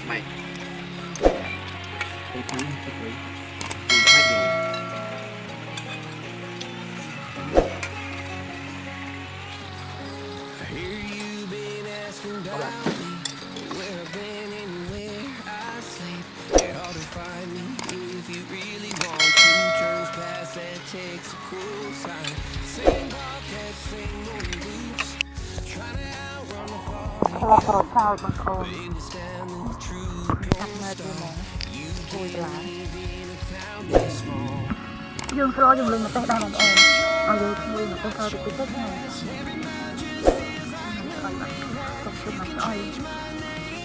mày tôi thắng tôi thấy tôi phát rồi các bạn Kalau profile bang ôn Chắc nơi tôi mong Vui là Dương sơ dùng lưng mà tay đang bang ôn Dương vui mà tay sơ được tôi thích này Không chung mà sợi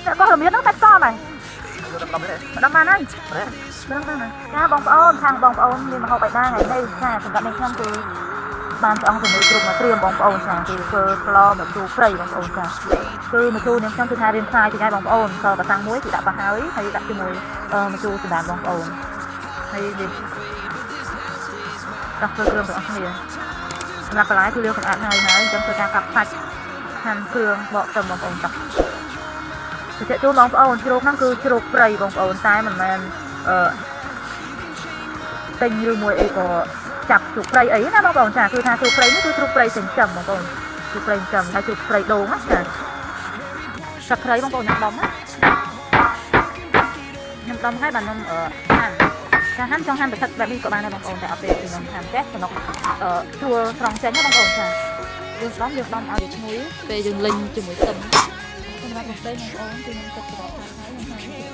Sẽ có hiểu biết nó tách so này Đâm mà này Đâm này Nha bang ôn thằng bang ôn nhưng mà họ phải đa ngày đây Nha chúng ta mình không từបានព្រះអង្គជាមួយគ្រប់មកត្រៀមបងប្អូនចាគឺធ្វើផ្លោមកទូព្រៃបងប្អូនចាគឺមកទូនេះខ្ញុំគឺថារៀនផ្សាយជាបងប្អូនក៏ប្រតាំងមួយគឺដាក់បោះហើយដាក់ជាមួយមកទូសម្រាប់បងប្អូនហើយនេះដាក់ធ្វើគ្រឿងទាំងអស់គ្នាសម្រាប់បន្លែគឺលាងសម្អាតហើយអញ្ចឹងធ្វើការកាប់សាច់ហាន់គ្រឿងបកទៅបងប្អូនចាទៅជូនបងប្អូនជ្រូកហ្នឹងគឺជ្រូកព្រៃបងប្អូនតែមិនមែនទិញឬមួយអីក៏ចាប់ជ្រូកព្រៃអីណាបងប្អូនចាគឺថាជ្រូកព្រៃនេះគឺជ្រូកព្រៃចិញ្ចឹមបងប្អូនជ្រូកព្រៃចិញ្ចឹមហើយជ្រូកព្រៃដូងណាចាសត្វព្រៃបងប្អូនញ៉ាំដុំណាញ៉ាំដុំហើយបានខ្ញុំហាន់ចង់ហាន់ប្រថិតបែបនេះក៏បានដែរបងប្អូនតែអត់ពេលខ្ញុំហាន់ចេះចំណុកជួលត្រង់ចេញណាបងប្អូនចាយើងដំឲ្យវាឈ្ងុយពេលយើងលិញជាមួយខ្ទឹមសម្រាប់មកពេលបងប្អូនគឺខ្ញុំទឹកច្រកហើយខ្ញុំហាន់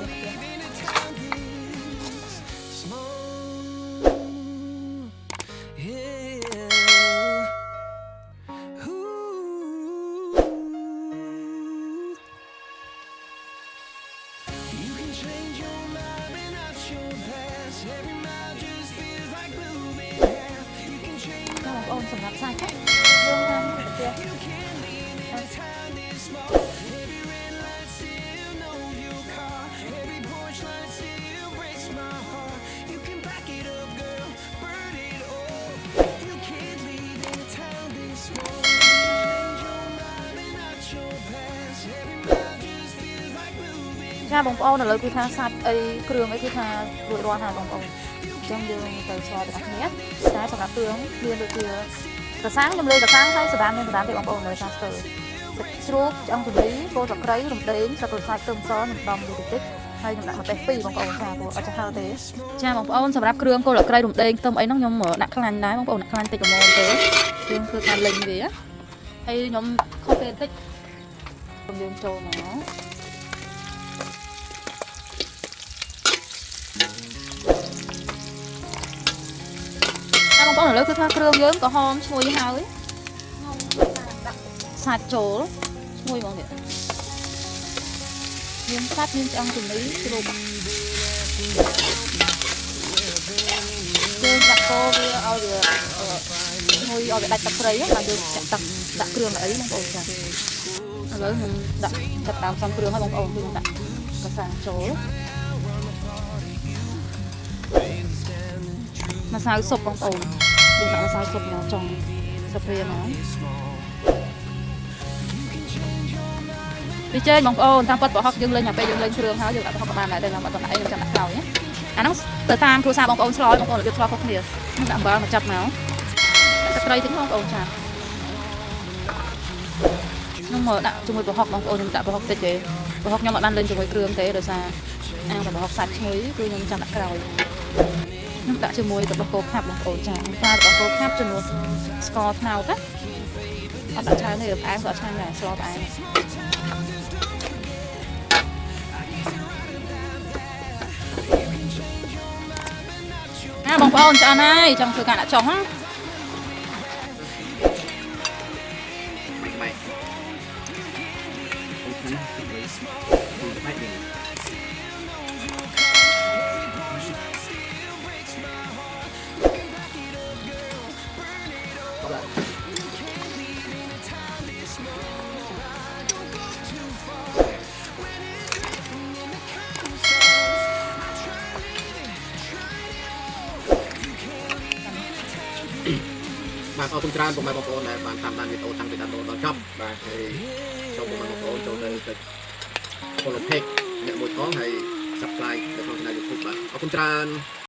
សម្រាប់សាច់យើងហាន់ទៅទៀតចាបងប្អូនឥឡូវគឺថាសាច់អីគ្រឿងអីគឺថារួចរាល់ហើយបងប្អូនអញ្ចឹងយើងទៅឆ្លទាំងអស់គ្នាតែសម្រាប់គ្រឿងមានដូចជាកសាំងខ្ញុំលើកសាំងហើយសម្រាប់មានសម្រាប់ទេបងប្អូននៅសាស្ទើជ្រូកឆ្អឹងជំនីគោតក្រៃរំដេងស្លឹកក្រូចសើចខ្ទឹមសខ្ញុំដំមួយតិចហើយខ្ញុំដាក់ម្ទេស2បងប្អូនចាព្រោះអត់ចាស់ហឹរទេចាបងប្អូនសម្រាប់គ្រឿងគោតក្រៃរំដេងខ្ទឹមអីហ្នឹងខ្ញុំដាក់ខ្លាញ់ដែរបងប្អូនដាក់ខ្លាញ់តិចល្មមទេយើងធ្វើការលេងវាហើយខ្ញុំខុសពេលតិចយើងចូលមកបងប្អូនឥឡូវគឺថាគ្រឿងយើងក៏ហមឈ្ងុយហើយសាច់ចូលឈ្ងុយបងនេះយើងសាច់មានឆ្អឹងជំនីជ្រូកយើងដាក់កោវាឲ្យវាឈ្ងុយឲ្យវាដាច់ទឹកព្រៃហើយយើងចាក់ទឹកដាក់គ្រឿងអីបងប្អូនចាឥឡូវខ្ញុំដាក់ចាប់តាមសំគ្រឿងឲ្យបងប្អូនគឺខ្ញុំដាក់កសាំងចូលម្សៅស៊ុបបងប្អូនយើងដាក់ម្សៅស៊ុបញ៉ាំចង់សាព្រាមកពីចេញបងប្អូនតាមប៉ាត់ប្រហុកយើងលេងតែពេលយើងលេងគ្រឿងហើយយើងដាក់ប្រហុកក៏បានដែរខ្ញុំអត់ដាក់អីខ្ញុំចាំដាក់ក្រោយណាអាហ្នឹងទៅតាមគ្រួសារបងប្អូនឆ្លោយបងប្អូនរបៀបឆ្លោយខុសគ្នាខ្ញុំដាក់អំបិលមកចាប់មកដាក់ទឹកត្រីតិចបងប្អូនចាខ្ញុំមកដាក់ជាមួយប្រហុកបងប្អូនខ្ញុំដាក់ប្រហុកតិចទេប្រហុកខ្ញុំអត់បានលេងជាមួយគ្រឿងទេដោយសារអាងតែប្រហុកសាច់ឈ្ងុយគឺខ្ញុំចាំដាក់ក្រោយខ្ញុំដាក់ជាមួយទឹកដោះគោខាប់បងប្អូនចាប្រើទឹកដោះគោខាប់ជំនួសស្ករត្នោតណាអត់ដាក់ច្រើនទេផ្អែមក៏ឆ្ងាញ់ដែរស្លផ្អែមបងប្អូនឆ្អិនហើយចង់ធ្វើការដាក់ចុងណា mày tôi thắng tôi phát rồi các bạn mà ở trong trang của mấy bông này bạn tham gia video tăng từ đầu đó chậm và thì trong một bôngចូលទៅ Polopec អ្នកមួយផងហើយ subscribe នៅក្នុង channel YouTube បាទអរគុណច្រើន